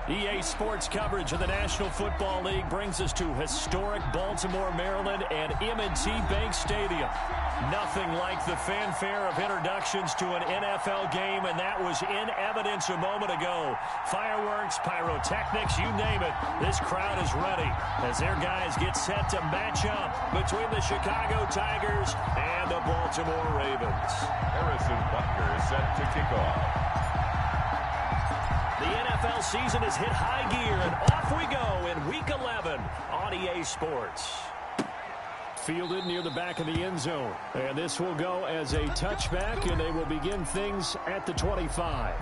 EA Sports coverage of the National Football League brings us to historic Baltimore, Maryland, and M&T Bank Stadium. Nothing like the fanfare of introductions to an NFL game, and that was in evidence a moment ago. Fireworks, pyrotechnics, you name it. This crowd is ready as their guys get set to match up between the Chicago Tigers and the Baltimore Ravens. Harrison Butker is set to kick off. The NFL season has hit high gear, and off we go in Week 11 on EA Sports. Fielded near the back of the end zone. And this will go as a touchback, and they will begin things at the 25.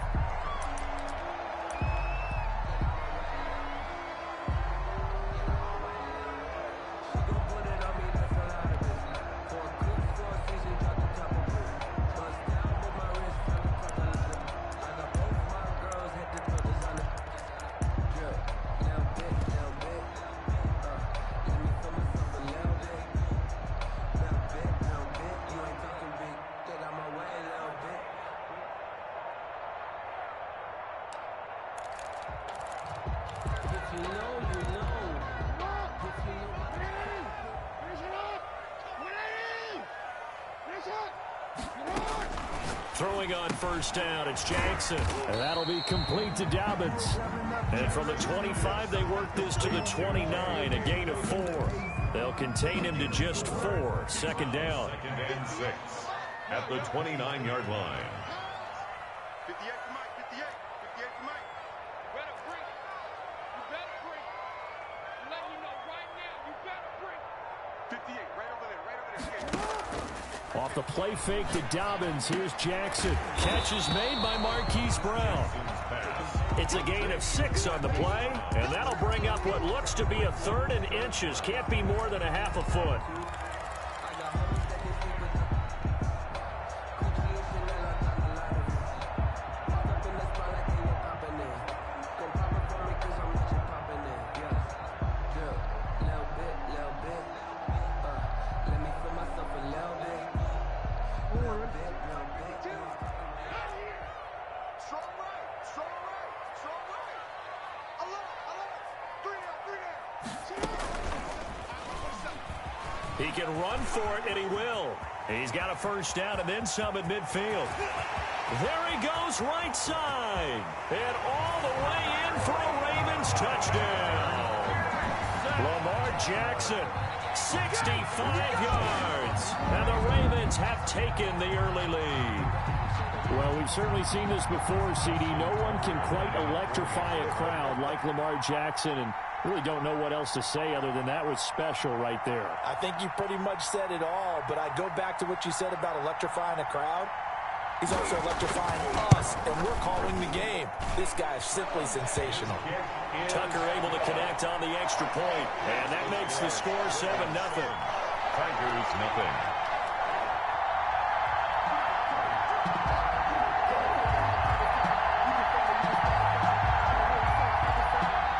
Throwing on first down, it's Jackson. And that'll be complete to Dobbins. And from the 25, they work this to the 29, a gain of 4. They'll contain him to just 4. Second down. 2nd and 6 at the 29-yard line. 58 to Mike, 58 to Mike. Better bring it. You better bring it. I'm letting you know right now, you better bring it. 58, right over there, Off the play fake to Dobbins. Here's Jackson. Catch is made by Marquise Brown. It's a gain of 6 on the play, and that'll bring up what looks to be a 3rd and inches. Can't be more than a half a foot. He can run for it, and he will. He's got a first down and then some at midfield. There he goes right side. And all the way in for a Ravens touchdown. Lamar Jackson, 65 yards. And the Ravens have taken the early lead. Well, we've certainly seen this before, CD. No one can quite electrify a crowd like Lamar Jackson, and really don't know what else to say other than that was special right there. I think you pretty much said it all, but I go back to what you said about electrifying a crowd. He's also electrifying us, and we're calling the game. This guy is simply sensational. Tucker able to connect on the extra point, and that makes the score 7-0. Tigers nothing.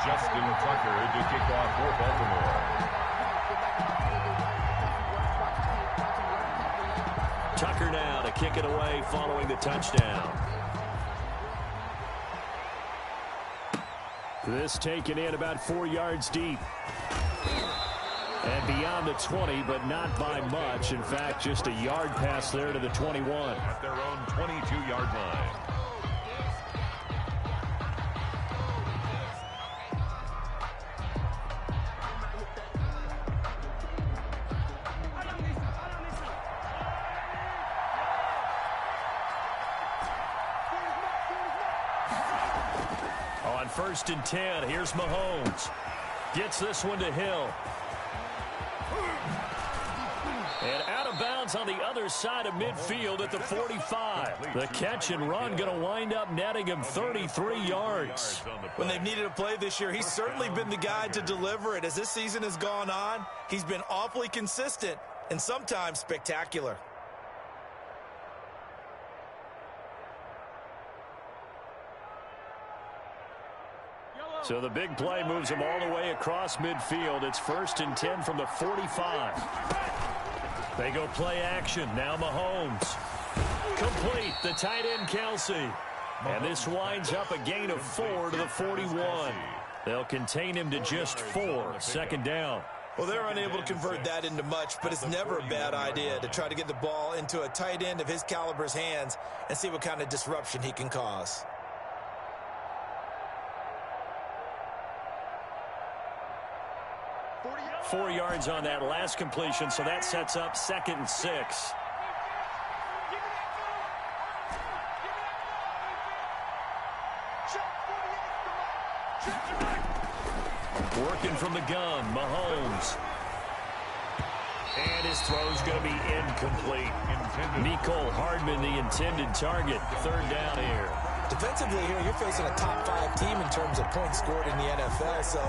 Justin Tucker to kick off for Baltimore. Tucker now to kick it away following the touchdown. This taken in about 4 yards deep. And beyond the 20, but not by much. In fact, just a yard pass there to the 21. At their own 22-yard line. On 1st and 10, here's Mahomes. Gets this one to Hill. And out of bounds on the other side of midfield at the 45. The catch and run going to wind up netting him 33 yards. When they've needed a play this year, he's certainly been the guy to deliver it. As this season has gone on, he's been awfully consistent and sometimes spectacular. So the big play moves him all the way across midfield. It's 1st and 10 from the 45. They go play action. Now Mahomes. Complete. The tight end, Kelsey. And this winds up a gain of 4 to the 41. They'll contain him to just 4. Second down. Well, they're unable to convert that into much, but it's never a bad idea to try to get the ball into a tight end of his caliber's hands and see what kind of disruption he can cause. Four yards on that last completion, so that sets up 2nd and 6. Working from the gun, Mahomes. And his throw's going to be incomplete. Mecole Hardman, the intended target. 3rd down here. Defensively here, you're facing a top 5 team in terms of points scored in the NFL. So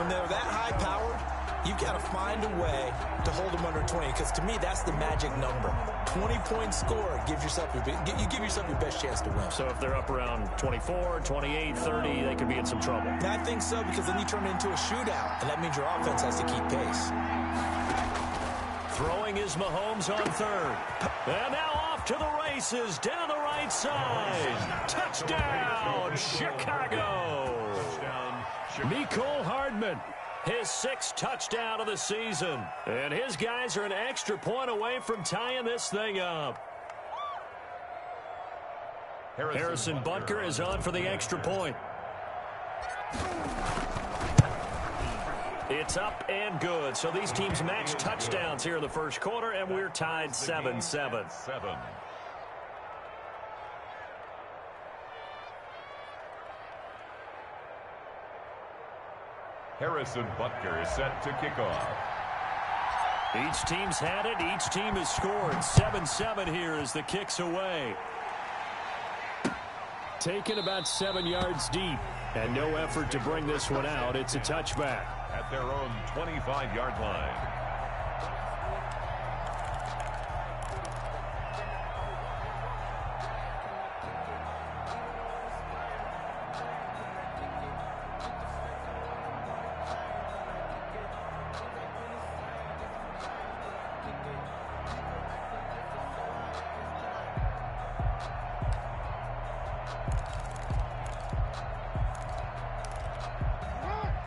when they're that high-powered, you've got to find a way to hold them under 20, because to me, that's the magic number. 20 points scored, you give yourself your best chance to win. So if they're up around 24, 28, 30, they could be in some trouble. I think so, because then you turn it into a shootout, and that means your offense has to keep pace. Throwing is Mahomes on 3rd. And now off to the races, down the right side. Touchdown, Chicago. Mecole Hardman, his 6th touchdown of the season. And his guys are an extra point away from tying this thing up. Harrison Butker is on for the extra point. It's up and good. So these teams match touchdowns here in the first quarter, and we're tied 7-7. Harrison Butker is set to kick off. Each team's had it. Each team has scored. 7-7 here as the kick's away. Taken about 7 yards deep. And no effort to bring this one out. It's a touchback. At their own 25-yard line.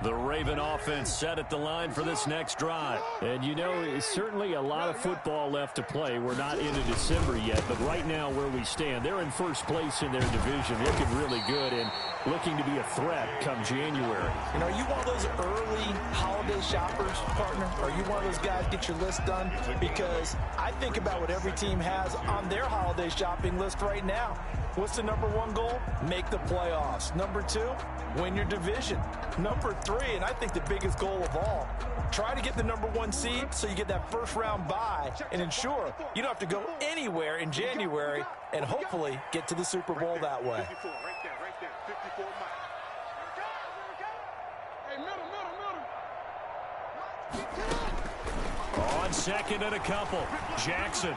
The Raven offense set at the line for this next drive. And you know, it's certainly a lot of football left to play. We're not into December yet, but right now where we stand, they're in first place in their division, looking really good and looking to be a threat come January. You know, are you one of those early holiday shoppers, partner? Are you one of those guys get your list done? Because I think about what every team has on their holiday shopping list right now. What's the number 1 goal? Make the playoffs. Number 2, win your division. Number 3, and I think the biggest goal of all, try to get the number 1 seed so you get that first round bye and ensure you don't have to go anywhere in January and hopefully get to the Super Bowl that way. 54, right there, 54 miles. Hey, middle. On 2nd and a couple, Jackson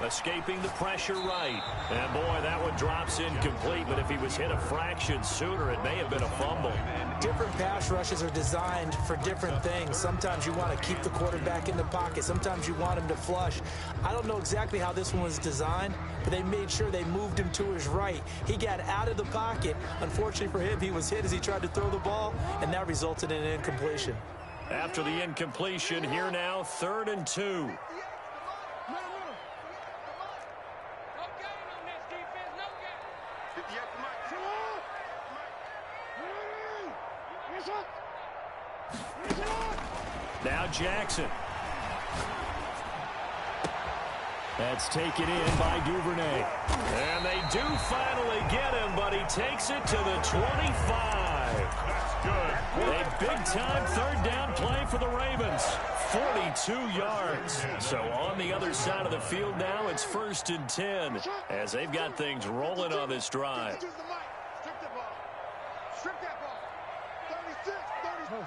escaping the pressure right. And boy, that one drops incomplete, but if he was hit a fraction sooner, it may have been a fumble. Different pass rushes are designed for different things. Sometimes you want to keep the quarterback in the pocket. Sometimes you want him to flush. I don't know exactly how this one was designed, but they made sure they moved him to his right. He got out of the pocket. Unfortunately for him, he was hit as he tried to throw the ball, and that resulted in an incompletion. After the incompletion, here now, 3rd and 2. Now Jackson. That's taken in by Duvernay. And they do finally get him, but he takes it to the 25. That's good. A big-time 3rd down play for the Ravens. 42 yards. So on the other side of the field now, it's 1st and 10 as they've got things rolling on this drive. Strip that ball. Strip that ball. 36, 30.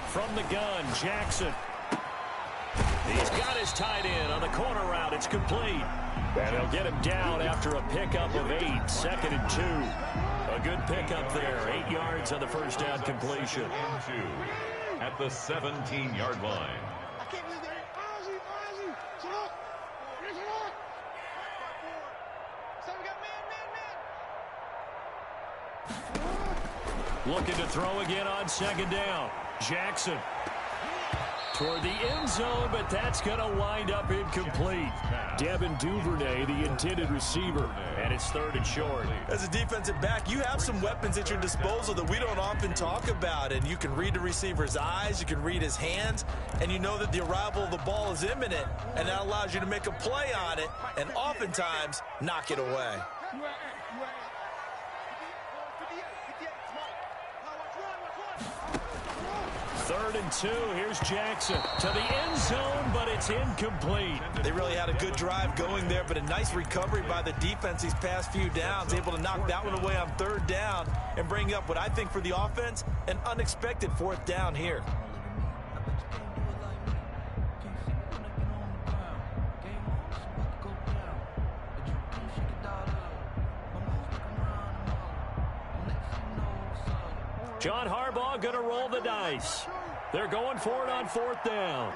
From the gun, Jackson. He's got his tight end on the corner route. It's complete. And he'll get him down after a pickup of 8. 2nd and 2. A good pickup there. 8 yards on the first down completion. And 2 at the 17-yard line. I can't believe that. Ozzie. Looking to throw again on second down. Jackson toward the end zone, but that's going to wind up incomplete. Devin Duvernay, the intended receiver, and it's 3rd and short. As a defensive back, you have some weapons at your disposal that we don't often talk about, and you can read the receiver's eyes, you can read his hands, and you know that the arrival of the ball is imminent, and that allows you to make a play on it and oftentimes knock it away. 3rd and 2. Here's Jackson to the end zone, but it's incomplete. They really had a good drive going there, but a nice recovery by the defense these past few downs, able to knock that one away on 3rd down and bring up what I think for the offense, an unexpected 4th down here. John Harbaugh going to roll the dice. They're going for it on 4th down.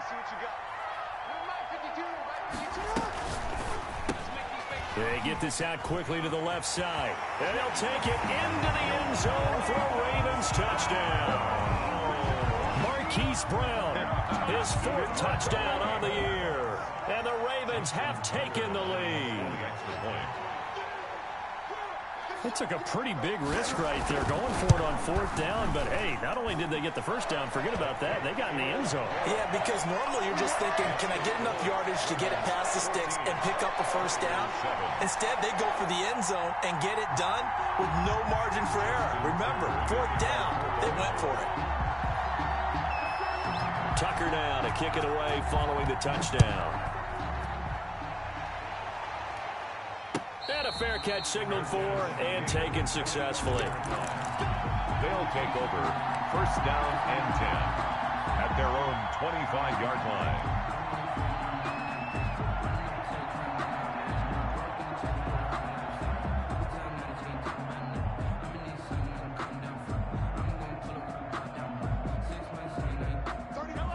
They get this out quickly to the left side. And they'll take it into the end zone for a Ravens touchdown. Marquise Brown, his 4th touchdown on the year. And the Ravens have taken the lead. They took a pretty big risk right there going for it on 4th down, but hey, not only did they get the 1st down, forget about that, they got in the end zone. Yeah, because normally you're just thinking, can I get enough yardage to get it past the sticks and pick up a 1st down? Instead, they go for the end zone and get it done with no margin for error. Remember, 4th down, they went for it. Tucker now to kick it away following the touchdown. And a fair catch signaled for and taken successfully. They'll take over 1st down and 10 at their own 25-yard line.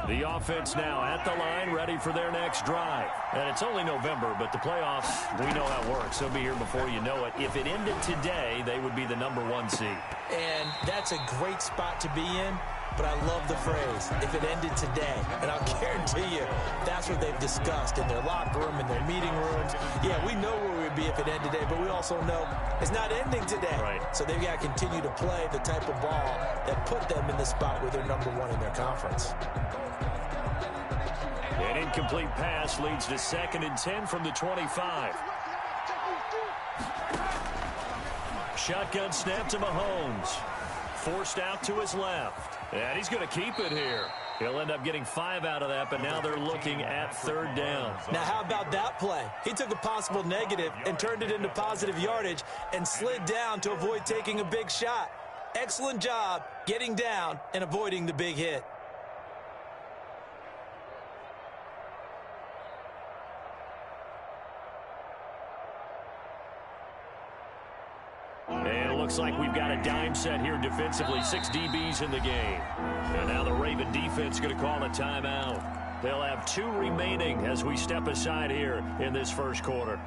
The offense now at the line, ready for their next drive. And it's only November, but the playoffs, we know how it works. They'll be here before you know it. If it ended today, they would be the #1 seed. And that's a great spot to be in, but I love the phrase, if it ended today. And I'll guarantee you, that's what they've discussed in their locker room, in their meeting rooms. Yeah, we know where we'd be if it ended today, but we also know it's not ending today. Right. So they've got to continue to play the type of ball that put them in the spot where they're #1 in their conference. An incomplete pass leads to 2nd and 10 from the 25. Shotgun snap to Mahomes. Forced out to his left. And he's going to keep it here. He'll end up getting 5 out of that, but now they're looking at 3rd down. Now, how about that play? He took a possible negative and turned it into positive yardage and slid down to avoid taking a big shot. Excellent job getting down and avoiding the big hit. And it looks like we've got a dime set here defensively. 6 DBs in the game. And now the Raven defense going to call a timeout. They'll have 2 remaining as we step aside here in this 1st quarter.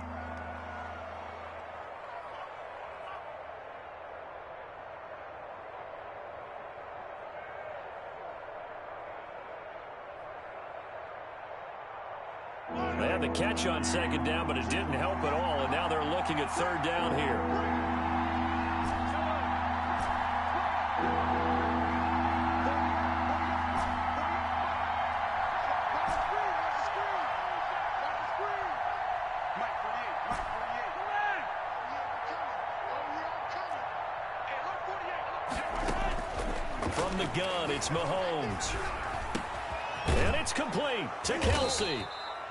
They had the catch on 2nd down, but it didn't help at all. And now they're looking at 3rd down here. From the gun, it's Mahomes. And it's complete to Kelsey.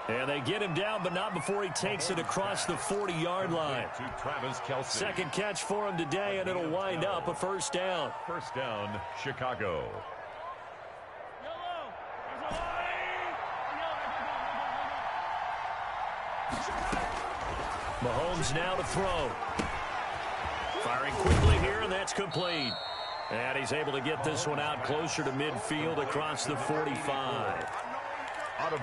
And they get him down, but not before he takes it across the 40-yard line. To Travis Kelce. 2nd catch for him today, and it'll wind up a 1st down. 1st down, Chicago. Mahomes now to throw. Firing quickly here, and that's complete. And he's able to get this one out closer to midfield across the 45.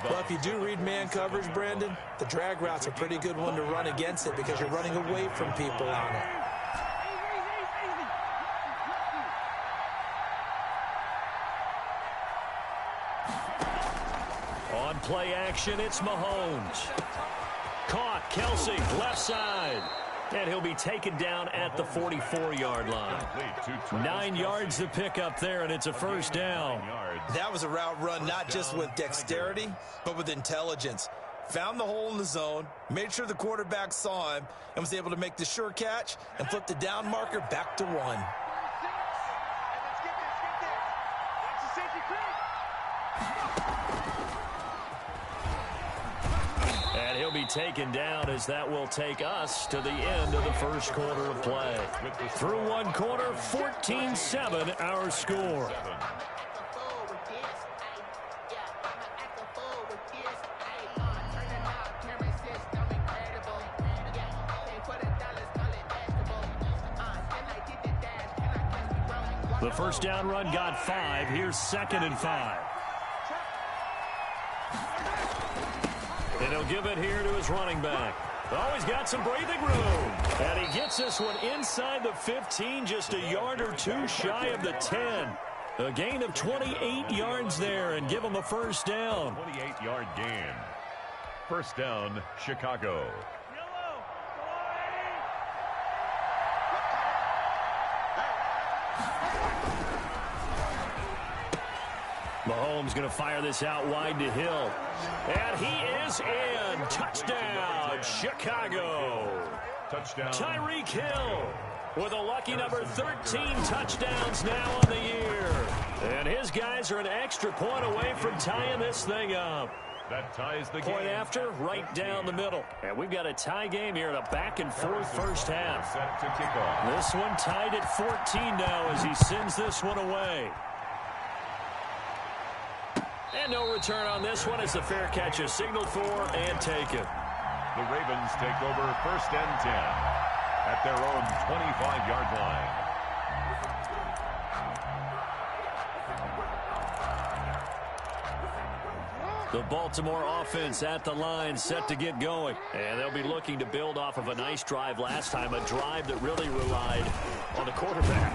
Well, if you do read man coverage, Brandon, the drag route's a pretty good one to run against it because you're running away from people on it. play action. It's Mahomes. Caught. Kelsey, left side. And he'll be taken down at the 44-yard line. 9 yards to pick up there, and it's a first down. That was a route run not just with dexterity, but with intelligence. Found the hole in the zone, made sure the quarterback saw him, and was able to make the sure catch and flip the down marker back to 1. And he'll be taken down as that will take us to the end of the first quarter of play. Through one quarter, 14-7 our score. The first down run got 5. Here's 2nd and 5. And he'll give it here to his running back. Oh, he's got some breathing room. And he gets this one inside the 15, just a yard or two shy of the 10. A gain of 28 yards there and give him a first down. 28-yard gain. First down, Chicago. Mahomes going to fire this out wide to Hill. And he is in. Touchdown, Chicago. Touchdown. Tyreek Hill with a lucky number 13 touchdowns now on the year. And his guys are an extra point away from tying this thing up. That ties the game. Point after, right down the middle. And we've got a tie game here in a back-and-forth first half. Set to kick off. This one tied at 14 now as he sends this one away. And no return on this one as the fair catch is signaled for and taken. The Ravens take over 1st and 10 at their own 25-yard line. The Baltimore offense at the line, set to get going. And they'll be looking to build off of a nice drive last time, a drive that really relied on the quarterback.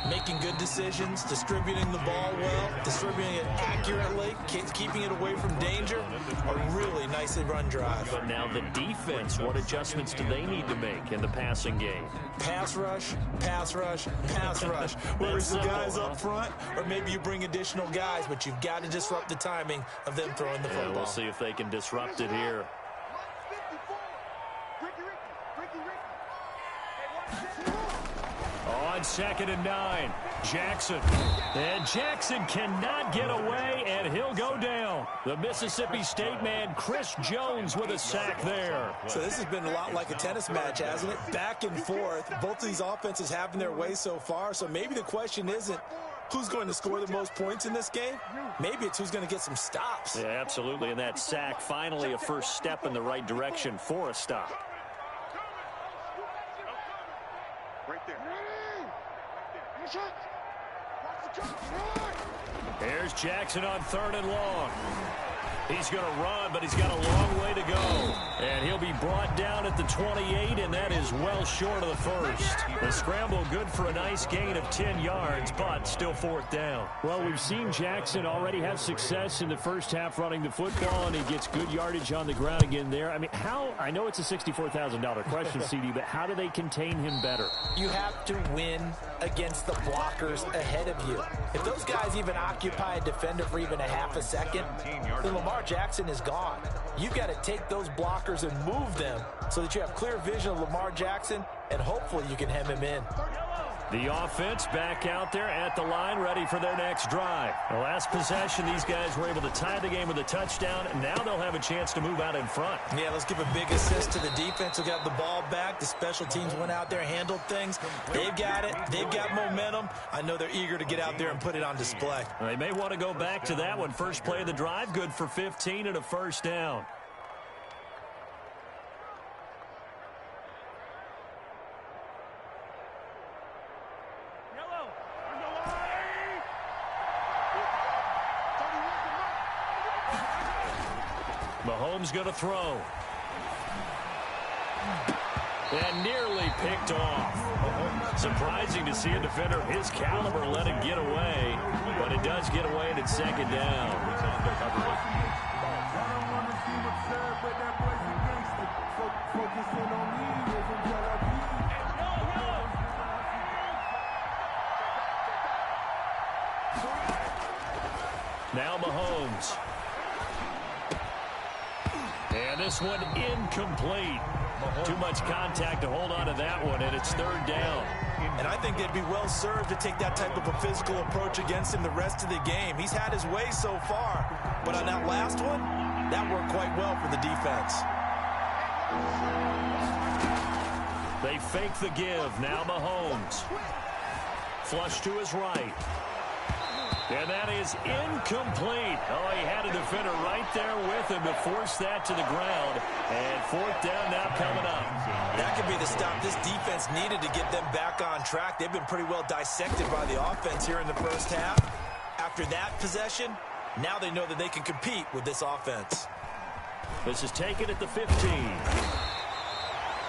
Making good decisions, distributing the ball well, distributing it accurately, keeping it away from danger. A really nicely run drive. But now the defense, what adjustments do they need to make in the passing game? Pass rush, pass rush, pass rush. Whether it's the guys up front or maybe you bring additional guys, but you've got to disrupt the timing of them throwing the football. We'll see if they can disrupt it here. On 2nd and 9, Jackson. And Jackson cannot get away, and he'll go down. The Mississippi State man, Chris Jones, with a sack there. So this has been a lot like a tennis match, hasn't it? Back and forth. Both of these offenses having their way so far, so maybe the question isn't who's going to score the most points in this game. Maybe it's who's going to get some stops. Yeah, absolutely, and that sack finally a first step in the right direction for a stop. Right there. Here's Jackson on 3rd and long. He's going to run, but he's got a long way to go. And he'll be brought down at the 28, and that is well short of the first. The scramble good for a nice gain of 10 yards, but still 4th down. Well, we've seen Jackson already have success in the first half running the football, and he gets good yardage on the ground again there. I mean, I know it's a $64,000 question, CD, but how do they contain him better? You have to win against the blockers ahead of you. If those guys even occupy a defender for even a half a second, then Lamar Jackson is gone. You've got to take those blockers and move them so that you have clear vision of Lamar Jackson, and hopefully you can hem him in. The offense back out there at the line, ready for their next drive. The last possession, these guys were able to tie the game with a touchdown, and now they'll have a chance to move out in front. Yeah, let's give a big assist to the defense who got the ball back. The special teams went out there, handled things. They've got it. They've got momentum. I know they're eager to get out there and put it on display. They may want to go back to that one. First play of the drive, good for 15 and a first down. Mahomes going to throw. And nearly picked off. Surprising to see a defender of his caliber let him get away, but it does get away and it's 2nd down. Now Mahomes. And this one incomplete. Too much contact to hold on to that one, and it's third down. And I think they'd be well served to take that type of a physical approach against him the rest of the game. He's had his way so far, but on that last one, that worked quite well for the defense. They fake the give. Now Mahomes. Flush to his right. And that is incomplete. Oh, he had a defender right there with him to force that to the ground. And fourth down now coming up. That could be the stop this defense needed to get them back on track. They've been pretty well dissected by the offense here in the first half. After that possession, now they know that they can compete with this offense. This is taken at the 15.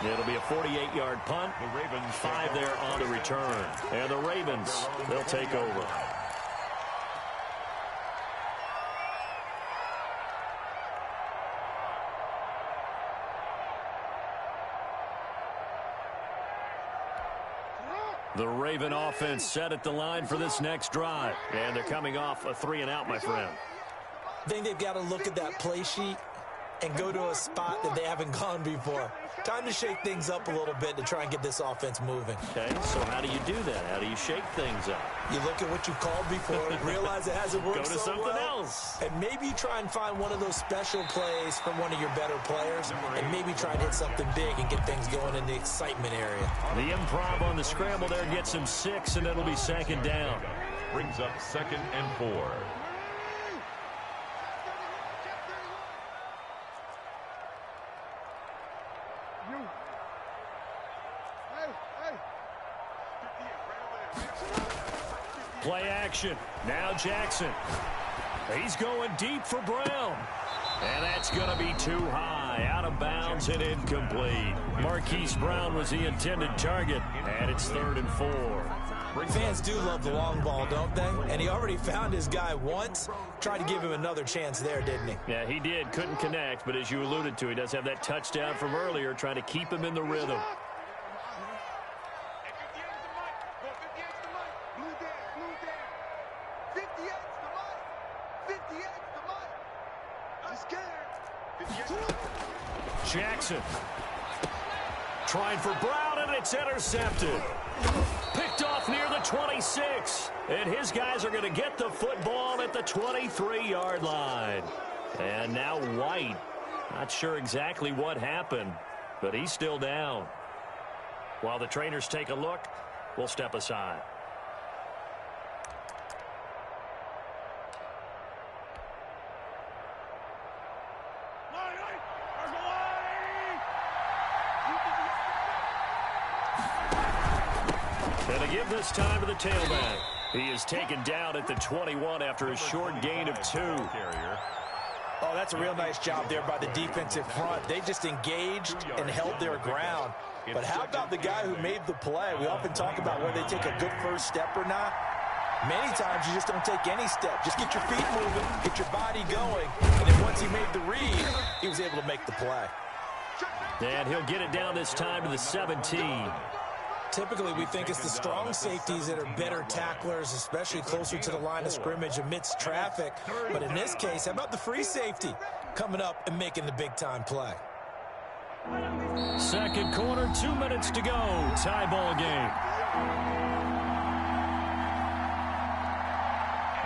It'll be a 48-yard punt. The Ravens 5 there on the return. And the Ravens, they'll take over. The Raven offense set at the line for this next drive. And they're coming off a 3-and-out, my friend. I think they've got to look at that play sheet and go to a spot that they haven't gone before. Time to shake things up a little bit to try and get this offense moving. Okay, so how do you do that? How do you shake things up? You look at what you called before, realize it hasn't worked Go to so something well, else. and maybe you try and find one of those special plays from one of your better players, and maybe try and hit something big and get things going in the excitement area. The improv on the scramble there gets him 6, and it'll be second down. brings up 2nd and 4. Play action. Now Jackson. He's going deep for Brown. And that's going to be too high. Out of bounds and incomplete. Marquise Brown was the intended target. And it's 3rd and 4. Fans do love the long ball, don't they? And he already found his guy once. Tried to give him another chance there, didn't he? Yeah, he did. Couldn't connect. But as you alluded to, he does have that touchdown from earlier, trying to keep him in the rhythm. Jackson trying for Brown, and it's intercepted. Picked off near the 26. And his guys are going to get the football at the 23-yard line. And now White. Not sure exactly what happened, but he's still down. While the trainers take a look, we'll step aside. And to give this time to the tailback. He is taken down at the 21 after a short gain of 2. Oh, that's a real nice job there by the defensive front. They just engaged and held their ground. But how about the guy who made the play? We often talk about whether they take a good first step or not. Many times you just don't take any step. Just get your feet moving, get your body going. And then once he made the read, he was able to make the play. And he'll get it down this time to the 17. Typically, we think it's the strong safeties that are better tacklers, especially closer to the line of scrimmage amidst traffic. But in this case, how about the free safety coming up and making the big-time play? Second quarter, 2 minutes to go. Tie ball game.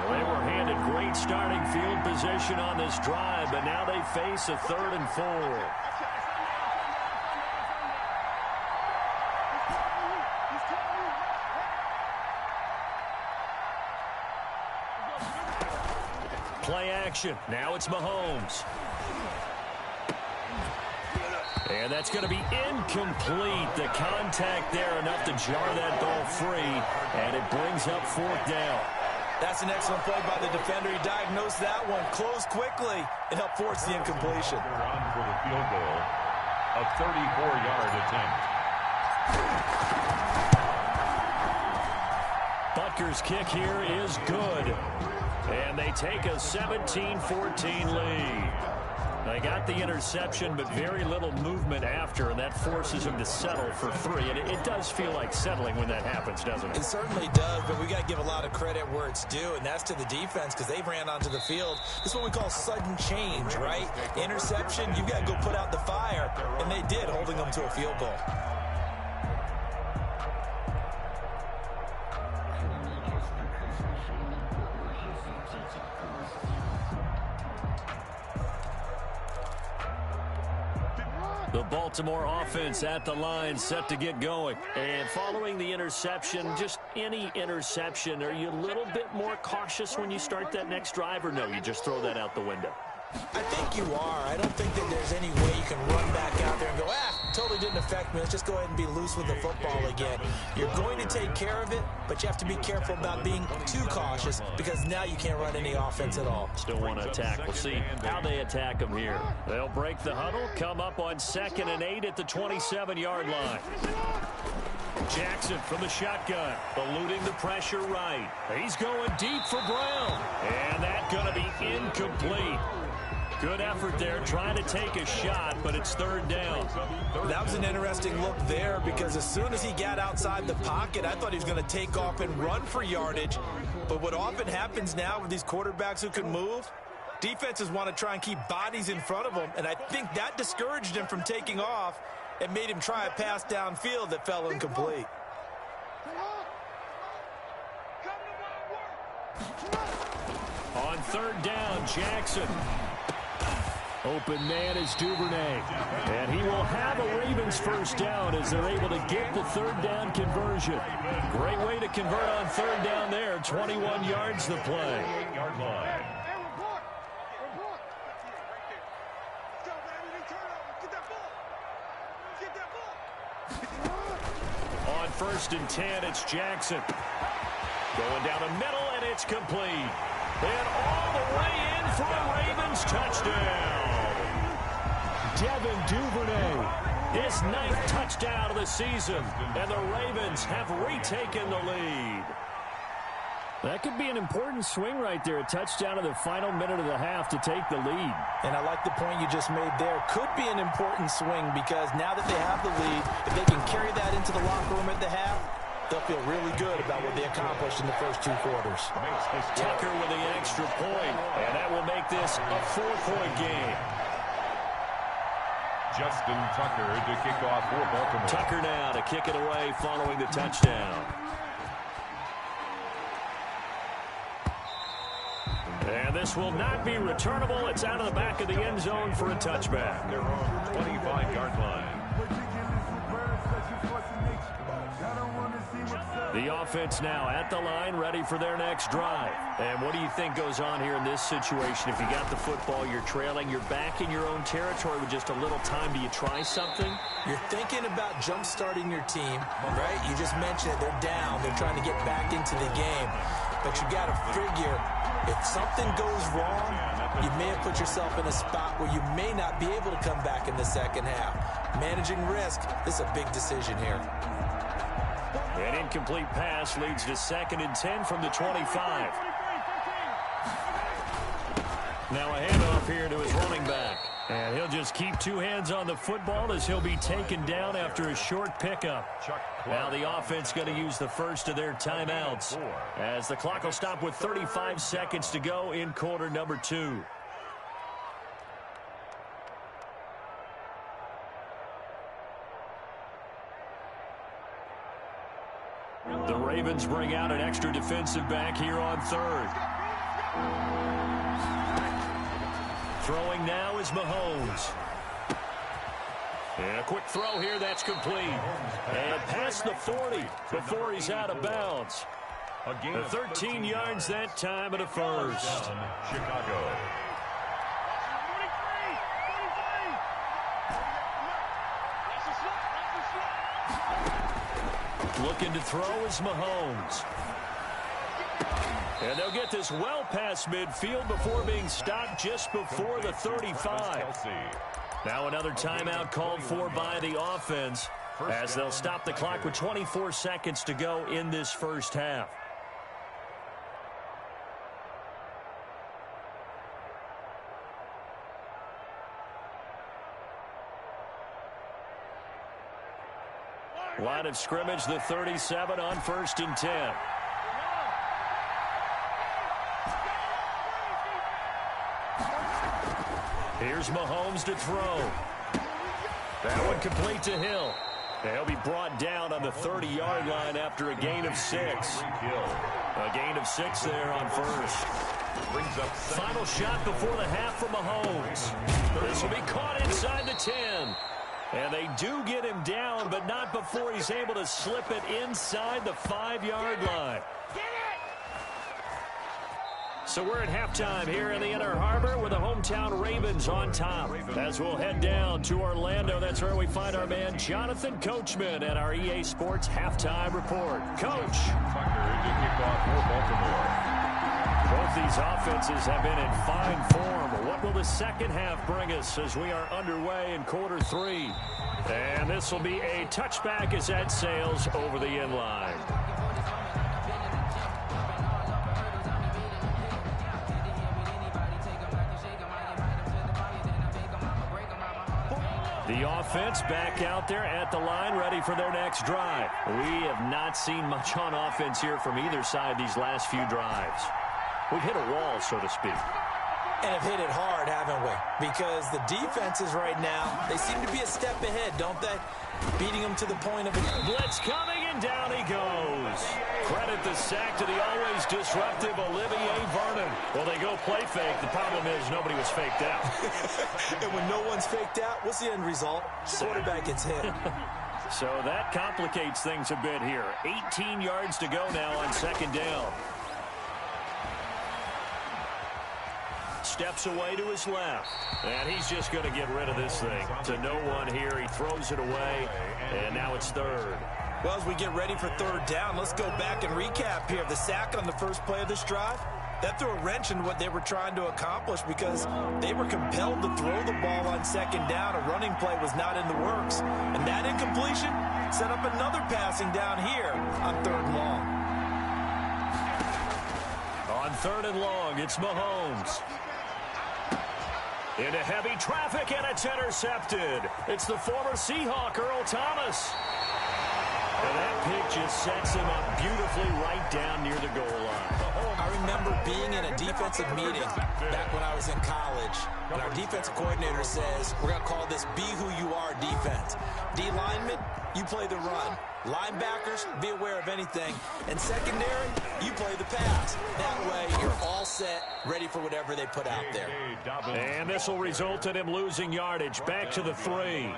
Well, they were handed great starting field position on this drive, but now they face a 3rd and 4. Play action. Now it's Mahomes. And that's going to be incomplete. The contact there enough to jar that ball free. And it brings up 4th down. That's an excellent play by the defender. He diagnosed that one, closed quickly, and helped force the incompletion. They're on for the field goal. A 34-yard attempt. Butker's kick here is good. And they take a 17-14 lead. They got the interception, but very little movement after, and that forces them to settle for 3. And it does feel like settling when that happens, doesn't it? It certainly does, but we got to give a lot of credit where it's due, and that's to the defense because they ran onto the field. This is what we call sudden change, right? Interception, you've got to go put out the fire, and they did, holding them to a field goal. The Baltimore offense at the line, set to get going. And following the interception, just any interception, are you a little bit more cautious when you start that next drive, or no, you just throw that out the window? I think you are. I don't think that there's any way you can run back out there and go, totally didn't affect me. Let's just go ahead and be loose with the football again. You're going to take care of it, but you have to be careful about being too cautious because now you can't run any offense at all. Still want to attack. We'll see how they attack them here. They'll break the huddle, come up on 2nd and 8 at the 27-yard line. Jackson from the shotgun, eluding the pressure right. He's going deep for Brown, and that's going to be incomplete. Good effort there, trying to take a shot, but it's 3rd down. That was an interesting look there because as soon as he got outside the pocket, I thought he was going to take off and run for yardage. But what often happens now with these quarterbacks who can move, defenses want to try and keep bodies in front of them, and I think that discouraged him from taking off and made him try a pass downfield that fell incomplete. On 3rd down, Jackson. Open man is Duvernay. And he will have a Ravens 1st down as they're able to get the 3rd down conversion. Great way to convert on 3rd down there. 21 yards the play. On 1st and 10, it's Jackson. Going down the middle, and it's complete. And all the way in for a Ravens touchdown. Devin Duvernay, his 9th touchdown of the season, and the Ravens have retaken the lead. That could be an important swing right there, a touchdown in the final minute of the half to take the lead. And I like the point you just made there. Could be an important swing because now that they have the lead, if they can carry that into the locker room at the half, they'll feel really good about what they accomplished in the first 2 quarters. Tucker with the extra point, and that will make this a 4-point game. Justin Tucker to kick off for Baltimore. Tucker now to kick it away following the touchdown. And this will not be returnable. It's out of the back of the end zone for a touchback. Their own 25-yard line. The offense now at the line, ready for their next drive. And what do you think goes on here in this situation? If you got the football, you're trailing, you're back in your own territory with just a little time. Do you try something? You're thinking about jump-starting your team, right? You just mentioned it. They're down. They're trying to get back into the game. But you got to figure, if something goes wrong, you may have put yourself in a spot where you may not be able to come back in the second half. Managing risk, this is a big decision here. An incomplete pass leads to 2nd and 10 from the 25. Now a handoff here to his running back. And he'll just keep 2 hands on the football as he'll be taken down after a short pickup. Now the offense going to use the first of their timeouts as the clock will stop with 35 seconds to go in quarter number 2. The Ravens bring out an extra defensive back here on 3rd. Throwing now is Mahomes. And a quick throw here, that's complete. And past the 40 before he's out of bounds. The 13 yards that time and a first. Chicago. Looking to throw is Mahomes. And they'll get this well past midfield before being stopped just before the 35. Now another timeout called for by the offense as they'll stop the clock with 24 seconds to go in this first half. Line of scrimmage, the 37 on 1st and 10. Here's Mahomes to throw. That one complete to Hill. He'll be brought down on the 30-yard line after a gain of 6. A gain of 6 there on first. Brings up final shot before the half for Mahomes. This will be caught inside the 10. And they do get him down, but not before he's able to slip it inside the 5-yard line. So we're at halftime here in the Inner Harbor with the hometown Ravens on top. As we'll head down to Orlando, that's where we find our man Jonathan Coachman at our EA Sports Halftime Report. Coach. Tucker to kick off for Baltimore. Both these offenses have been in fine form. What will the second half bring us as we are underway in quarter 3? And this will be a touchback as that sails over the end line. The offense back out there at the line, ready for their next drive. We have not seen much on offense here from either side these last few drives. We've hit a wall, so to speak. And have hit it hard, haven't we? Because the defenses right now, they seem to be a step ahead, don't they? Beating them to the point of it. Blitz coming, and down he goes. Credit the sack to the always disruptive Olivier Vernon. Well, they go play fake. The problem is nobody was faked out. And when no one's faked out, what's the end result? Quarterback gets hit. So that complicates things a bit here. 18 yards to go now on second down. Steps away to his left. And he's just going to get rid of this thing. To no one here. He throws it away. And now it's third. Well, as we get ready for third down, let's go back and recap here. The sack on the first play of this drive, that threw a wrench in what they were trying to accomplish because they were compelled to throw the ball on second down. A running play was not in the works. And that incompletion set up another passing down here on third and long. On third and long, it's Mahomes. Into heavy traffic, and it's intercepted. It's the former Seahawk, Earl Thomas. And that pick just sets him up beautifully right down near the goal line. I remember being in a defensive meeting back when I was in college, and our defensive coordinator says, we're going to call this Be Who You Are defense. D linemen, you play the run. Linebackers, be aware of anything. And secondary, you play the pass. That way, you're all set, ready for whatever they put out there. And this will result in him losing yardage. Back to the 3.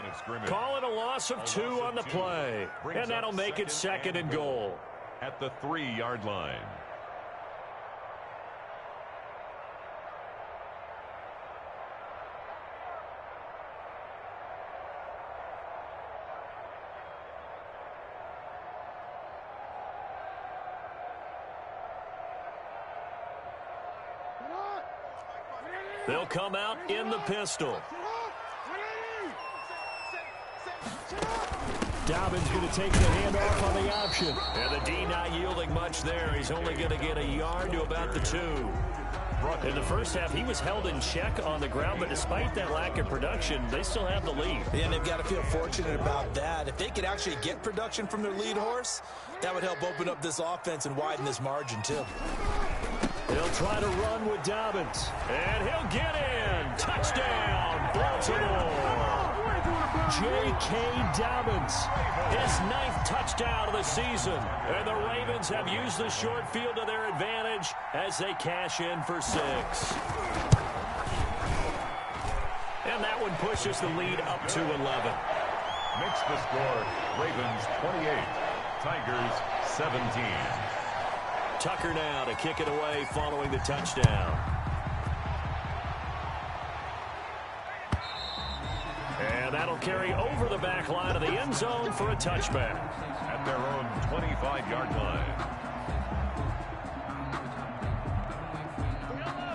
Call it a loss of 2 on the play. And that'll make it second and goal. At the 3-yard line. They'll come out in the pistol. Dobbins going to take the handoff on the option. And the D not yielding much there. He's only going to get a yard to about the 2. In the first half, he was held in check on the ground, but despite that lack of production, they still have the lead. Yeah, and they've got to feel fortunate about that. If they could actually get production from their lead horse, that would help open up this offense and widen this margin, too. He'll try to run with Dobbins. And he'll get in. Touchdown, Baltimore. J.K. Dobbins, his 9th touchdown of the season. And the Ravens have used the short field to their advantage as they cash in for 6. And that one pushes the lead up to 11. Makes the score Ravens 28, Tigers 17. Tucker now to kick it away following the touchdown. And that'll carry over the back line of the end zone for a touchback. At their own 25-yard line.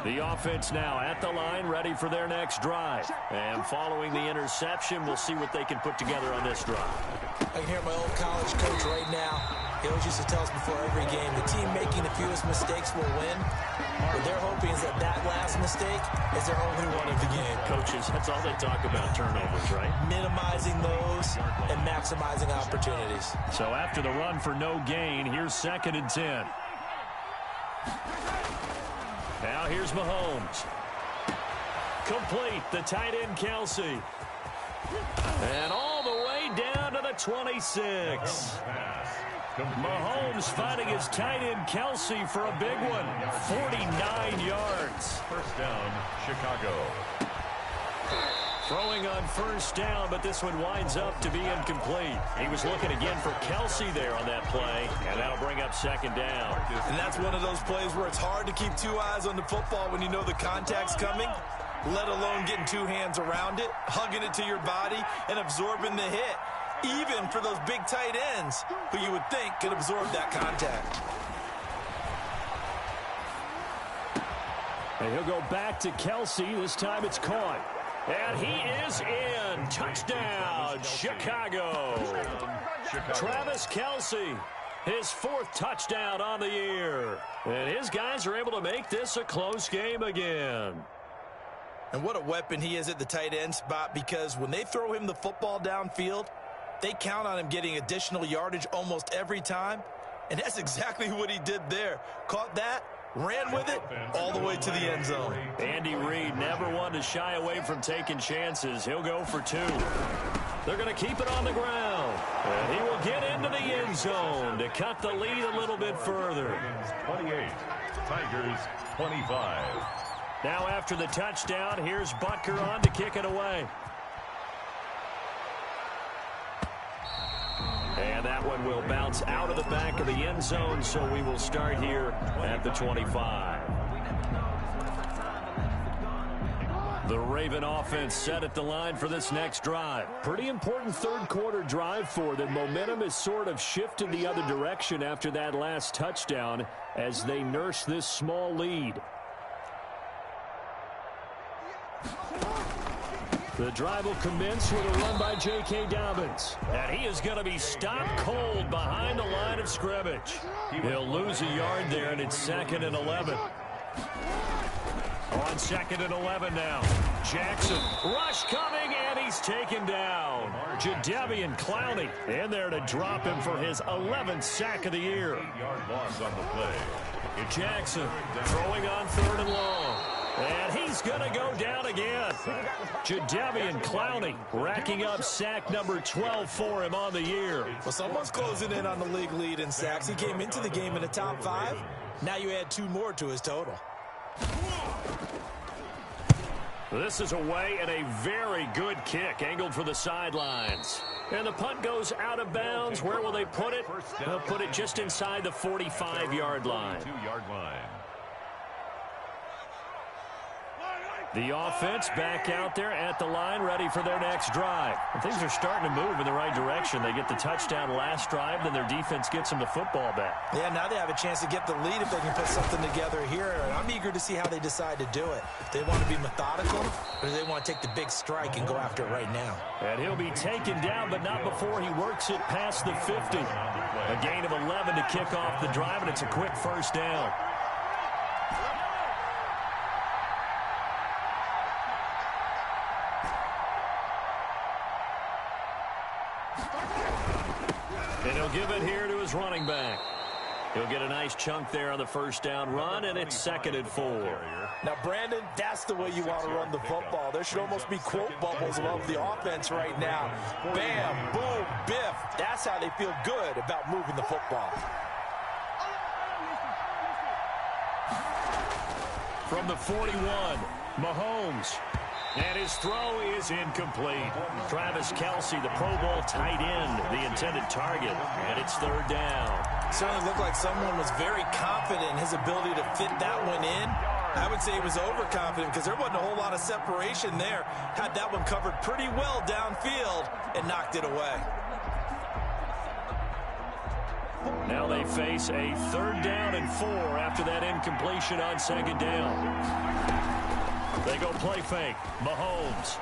The offense now at the line, ready for their next drive. And following the interception, we'll see what they can put together on this drive. I can hear my old college coach right now. He always used to tell us before every game, the team making the fewest mistakes will win. What they're hoping is that last mistake is their only one of the game. Coaches, that's all they talk about, turnovers, right? Minimizing those and maximizing opportunities. So after the run for no gain, here's 2nd and 10. Now here's Mahomes. Complete, the tight end Kelce. And all the way down to the 26. Mahomes finding his tight end Kelce for a big one. 49 yards. First down, Chicago. Throwing on first down, but this one winds up to be incomplete. He was looking again for Kelce there on that play, and that'll bring up 2nd down. And that's one of those plays where it's hard to keep 2 eyes on the football when you know the contact's coming, let alone getting 2 hands around it, hugging it to your body, and absorbing the hit. Even for those big tight ends who you would think could absorb that contact. And he'll go back to Kelce. This time it's caught. And he is in. Touchdown, Chicago. Travis Kelce, his 4th touchdown on the year. And his guys are able to make this a close game again. And what a weapon he is at the tight end spot, because when they throw him the football downfield, they count on him getting additional yardage almost every time. And that's exactly what he did there. Caught that, ran with it, all the way to the end zone. Andy Reid never one to shy away from taking chances. He'll go for 2. They're going to keep it on the ground. And he will get into the end zone to cut the lead a little bit further. 28, Tigers 25. Now after the touchdown, here's Butker on to kick it away. And that one will bounce out of the back of the end zone, so we will start here at the 25. The Raven offense set at the line for this next drive. Pretty important 3rd quarter drive for them. Momentum has sort of shifted the other direction after that last touchdown as they nurse this small lead. The drive will commence with a run by J.K. Dobbins. And he is going to be stopped cold behind the line of scrimmage. He'll lose a yard there, and it's 2nd and 11. On 2nd and 11 now. Jackson, rush coming, and he's taken down. Jadeveon Clowney in there to drop him for his 11th sack of the year. 8-yard loss on the play. Jackson throwing on 3rd and long. And he's going to go down again. Jadeveon Clowney racking up sack number 12 for him on the year. Well, someone's closing in on the league lead in sacks. He came into the game in the top 5. Now you add 2 more to his total. This is away and a very good kick angled for the sidelines. And the punt goes out of bounds. Where will they put it? They'll put it just inside the 45-yard line. 2-yard line. The offense back out there at the line, ready for their next drive. And things are starting to move in the right direction. They get the touchdown last drive, then their defense gets them the football back. Yeah, now they have a chance to get the lead if they can put something together here. And I'm eager to see how they decide to do it. They want to be methodical, or do they want to take the big strike and go after it right now? And he'll be taken down, but not before he works it past the 50. A gain of 11 to kick off the drive, and it's a quick first down. And he'll give it here to his running back. He'll get a nice chunk there on the first down run, and it's 2nd and 4. Now, Brandon, that's the way you want to run the football. There should almost be quote bubbles above the offense right now. Bam, boom, biff. That's how they feel good about moving the football. From the 41, Mahomes. And his throw is incomplete. Travis Kelce, the Pro Bowl tight end, the intended target. And it's 3rd down. Certainly looked like someone was very confident in his ability to fit that one in. I would say he was overconfident because there wasn't a whole lot of separation there. Had that one covered pretty well downfield and knocked it away. Now they face a 3rd down and 4 after that incompletion on 2nd down. They go play fake. Mahomes.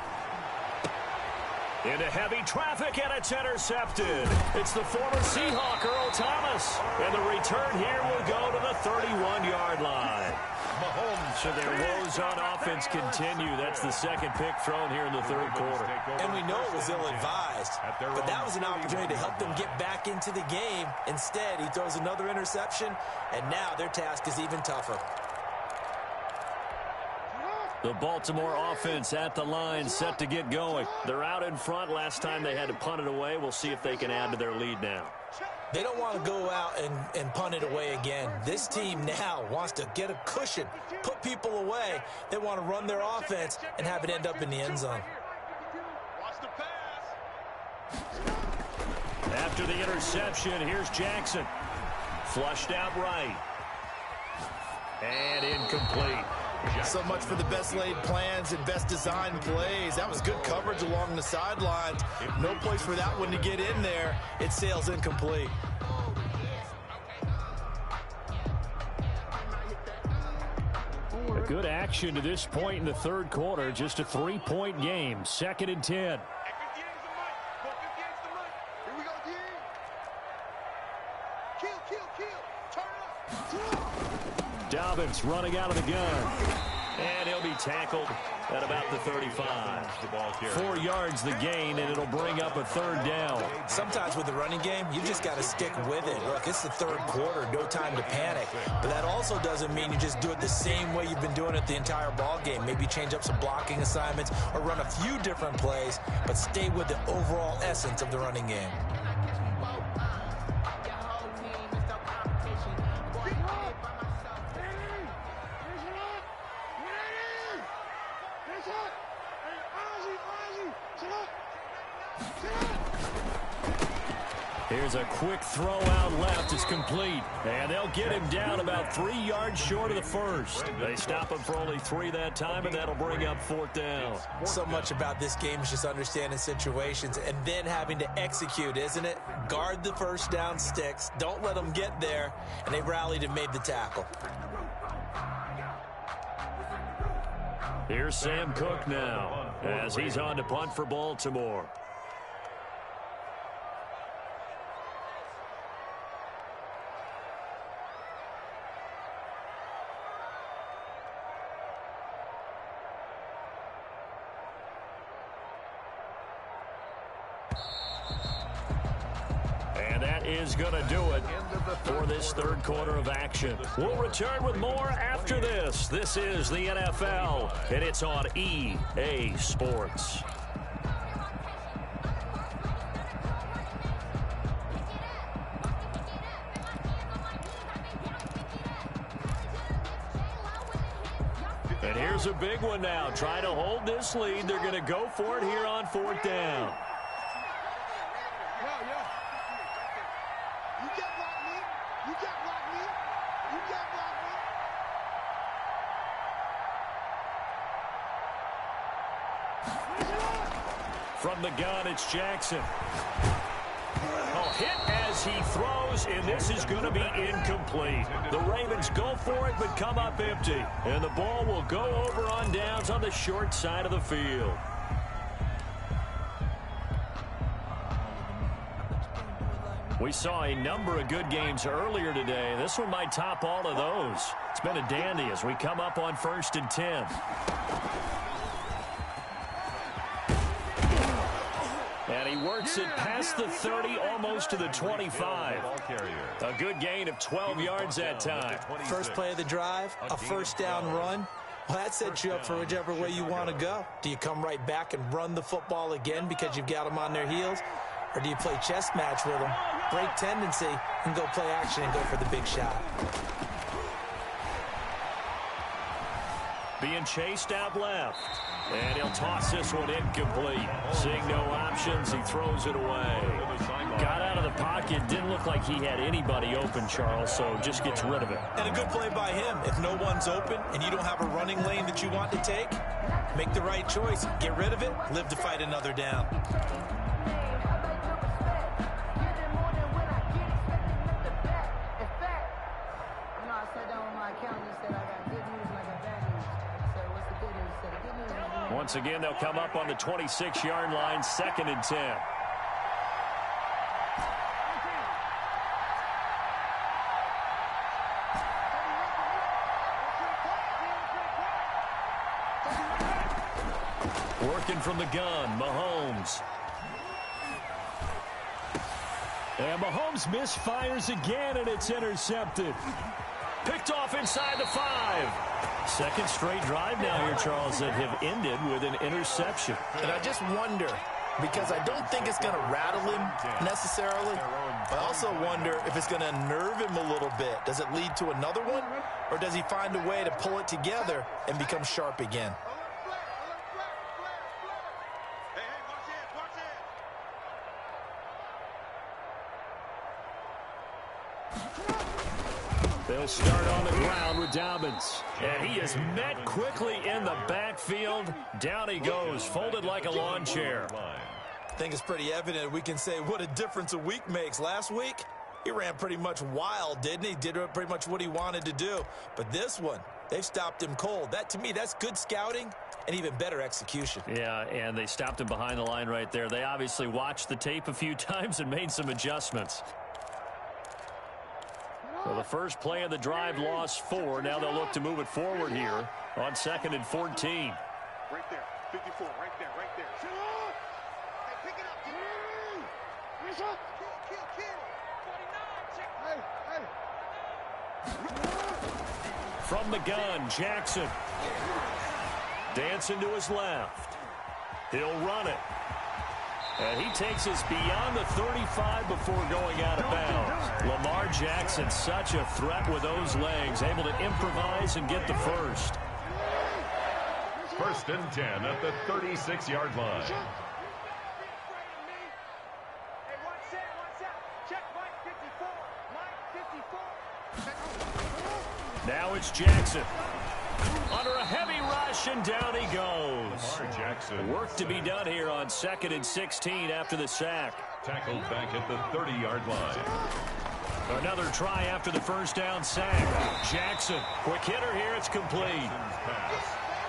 Into heavy traffic, and it's intercepted. It's the former Seahawk, Earl Thomas. And the return here will go to the 31-yard line. Mahomes, so their woes on offense continue. That's the second pick thrown here in the third quarter. And we know it was ill-advised, but that was an opportunity to help them get back into the game. Instead, he throws another interception, and now their task is even tougher. The Baltimore offense at the line, set to get going. They're out in front. Last time they had to punt it away. We'll see if they can add to their lead now. They don't want to go out and punt it away again. This team now wants to get a cushion, put people away. They want to run their offense and have it end up in the end zone. After the interception, here's Jackson. Flushed out right. And incomplete. So much for the best laid plans and best designed plays. That was good coverage along the sidelines. No place for that one to get in there. It sails incomplete. A good action to this point in the third quarter. Just a 3-point game. 2nd and 10. Dobbins running out of the gun. And he'll be tackled at about the 35. 4 yards the gain, and it'll bring up a 3rd down. Sometimes with the running game, you just got to stick with it. Look, it's the third quarter, no time to panic. But that also doesn't mean you just do it the same way you've been doing it the entire ball game. Maybe change up some blocking assignments or run a few different plays, but stay with the overall essence of the running game. Here's a quick throw out left. It's complete. And they'll get him down about 3 yards short of the first. They stop him for only 3 that time, and that'll bring up 4th down. So much about this game is just understanding situations and then having to execute, isn't it? Guard the first down sticks. Don't let them get there. And they rallied and made the tackle. Here's Sam Cook now as he's on to punt for Baltimore. Is going to do it for this third quarter of action. We'll return with more after this. This is the NFL, and it's on EA Sports. And here's a big one now. Trying to hold this lead. They're going to go for it here on 4th down. From the gun, it's Jackson. Hit as he throws, and this is going to be incomplete. The Ravens go for it, but come up empty. And the ball will go over on downs on the short side of the field. We saw a number of good games earlier today. This one might top all of those. It's been a dandy as we come up on 1st and 10. And he works it past the 30, almost to the 25. A good gain of 12 yards that time. First play of the drive, a first down run. Well, that sets you up for whichever way you want to go. Do you come right back and run the football again because you've got them on their heels? Or do you play chess match with them, break tendency, and go play action and go for the big shot? Being chased out left. And he'll toss this one incomplete. Seeing no options, he throws it away. Got out of the pocket. Didn't look like he had anybody open, Charles, so just gets rid of it. And a good play by him. If no one's open and you don't have a running lane that you want to take, make the right choice. Get rid of it. Live to fight another down. Once again, they'll come up on the 26-yard line, 2nd and 10. Working from the gun, Mahomes. And Mahomes misfires again, and it's intercepted. Picked off inside the 5. Second straight drive now here, Charles, that have ended with an interception. And I just wonder, because I don't think it's going to rattle him necessarily. I also wonder if it's going to unnerve him a little bit. Does it lead to another one, or does he find a way to pull it together and become sharp again? They'll start on the ground with Dobbins. And he is met quickly in the backfield. Down he goes, folded like a lawn chair. I think it's pretty evident we can say what a difference a week makes. Last week, he ran pretty much wild, didn't he? Did pretty much what he wanted to do. But this one, they've stopped him cold. That, to me, that's good scouting and even better execution. Yeah, and they stopped him behind the line right there. They obviously watched the tape a few times and made some adjustments. So the first play of the drive lost 4. Now they'll look to move it forward here on 2nd and 14. Right there, 54, right there, right there. Hey, pick it up, dude. Where's up? Kill. 49, check. Hey. From the gun, Jackson. Dancing to his left. He'll run it. And he takes us beyond the 35 before going out of bounds. Lamar Jackson, such a threat with those legs, able to improvise and get the first. 1st and 10 at the 36-yard line. Hey, what's that? Check Mike 54. Mike 54. Now it's Jackson. Under a heavy rush, and down he goes. Lamar Jackson. Work to be done here on 2nd and 16 after the sack. Tackled back at the 30-yard line. Another try after the first down sack. Jackson, quick hitter here, it's complete.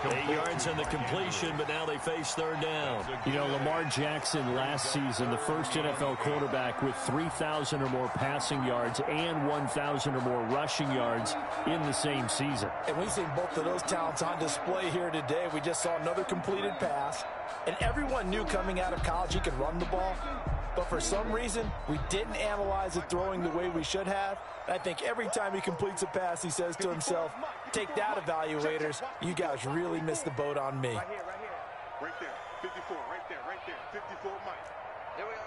8 yards on the completion, but now they face 3rd down. You know, Lamar Jackson last season, the first NFL quarterback with 3,000 or more passing yards and 1,000 or more rushing yards in the same season. And we've seen both of those talents on display here today. We just saw another completed pass. And everyone knew coming out of college he could run the ball. But for some reason, we didn't analyze it throwing the way we should have. And I think every time he completes a pass, he says to himself, take that, evaluators. You guys really missed the boat on me. Right here. Right there, 54, right there. 54, Mike. There we go.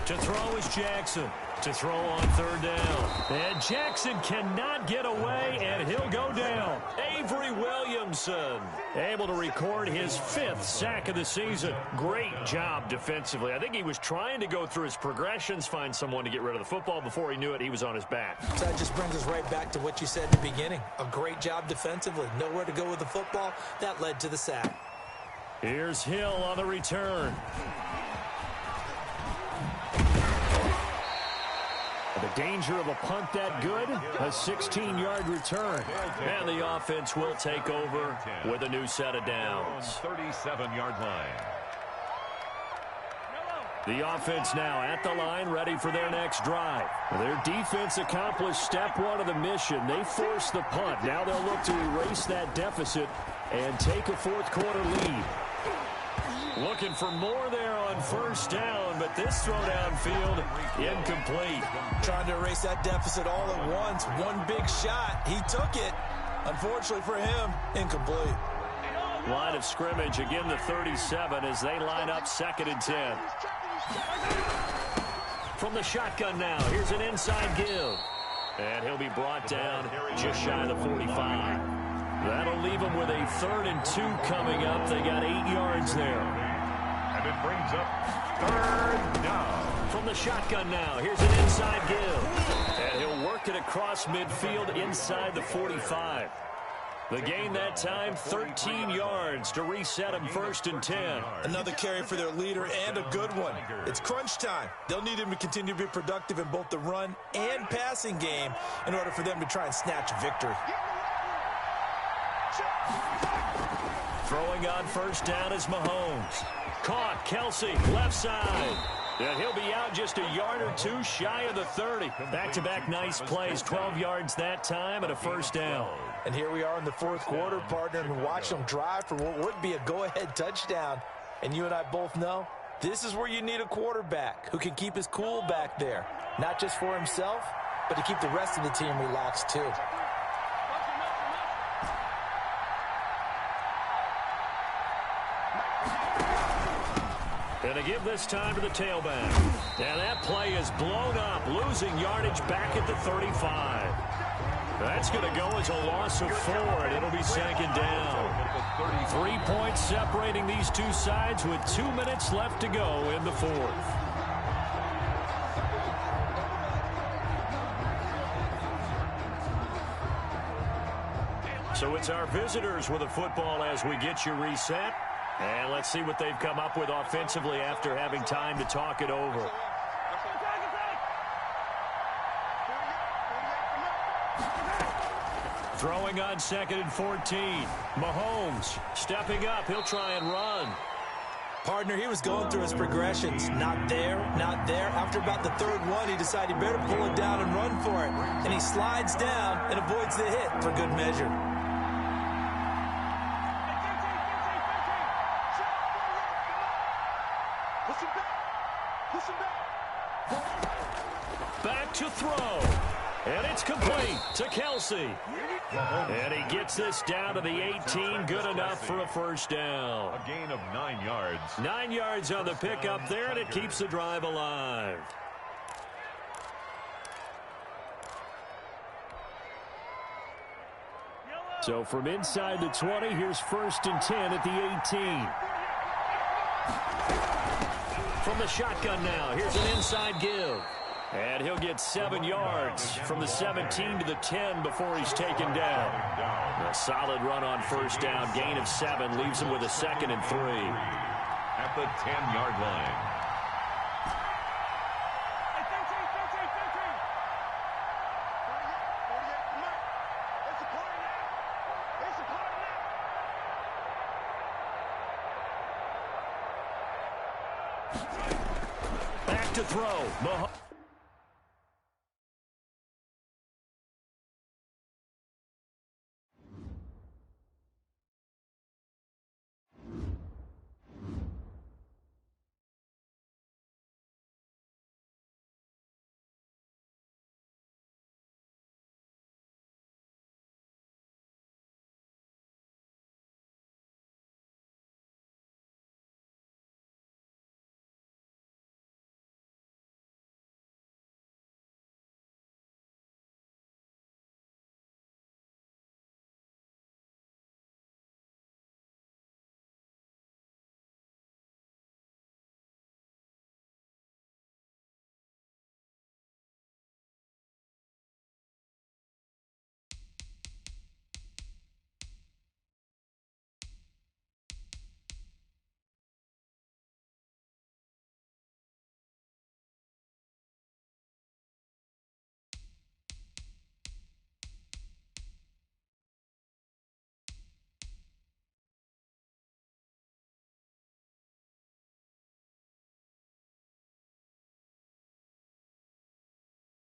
To throw is Jackson. To throw on 3rd down. And Jackson cannot get away, and he'll go down. Avery Williamson able to record his 5th sack of the season. Great job defensively. I think he was trying to go through his progressions, find someone to get rid of the football. Before he knew it, he was on his back. So that just brings us right back to what you said at the beginning. A great job defensively. Nowhere to go with the football. That led to the sack. Here's Hill on the return. The danger of a punt that good, a 16-yard return. And the offense will take over with a new set of downs. 37-yard line. The offense now at the line, ready for their next drive. Their defense accomplished step 1 of the mission. They forced the punt. Now they'll look to erase that deficit and take a 4th quarter lead. Looking for more there on 1st down, but this throw downfield incomplete. Trying to erase that deficit all at once. One big shot. He took it. Unfortunately for him, incomplete. Line of scrimmage, again the 37 as they line up 2nd and 10. From the shotgun now, here's an inside give. And he'll be brought down just shy of the 45. That'll leave them with a 3rd and 2 coming up. They got 8 yards there. And it brings up 3rd down. From the shotgun now, here's an inside give. And he'll work it across midfield inside the 45. The gain that time, 13 yards to reset them 1st and 10. Another carry for their leader and a good one. It's crunch time. They'll need him to continue to be productive in both the run and passing game in order for them to try and snatch a victory. Throwing on first down is Mahomes. Caught, Kelsey, left side. And he'll be out just a yard or two shy of the 30. Back-to-back nice plays, 12 yards that time and a first down. And here we are in the fourth quarter, partner, and watch them drive for what would be a go-ahead touchdown. And you and I both know this is where you need a quarterback who can keep his cool back there, not just for himself, but to keep the rest of the team relaxed too. And to give this time to the tailback. And that play is blown up, losing yardage back at the 35. That's going to go as a loss of 4, and it'll be second down. 3 points separating these two sides with 2 minutes left to go in the fourth. So it's our visitors with the football as we get you reset. And let's see what they've come up with offensively after having time to talk it over. Throwing on 2nd and 14. Mahomes stepping up. He'll try and run. Partner, he was going through his progressions. Not there, not there. After about the third one, he decided he better pull it down and run for it. And he slides down and avoids the hit for good measure. Back to throw. And it's complete to Kelsey. And he gets this down to the 18. Good enough for a first down. A gain of 9 yards. 9 yards on the pickup there, and it keeps the drive alive. So from inside the 20, here's 1st and 10 at the 18. From the shotgun now, here's an inside give. And he'll get 7 yards from the 17 to the 10 before he's taken down. A solid run on first down. Gain of 7 leaves him with a 2nd and 3. At the 10-yard line. Back to throw.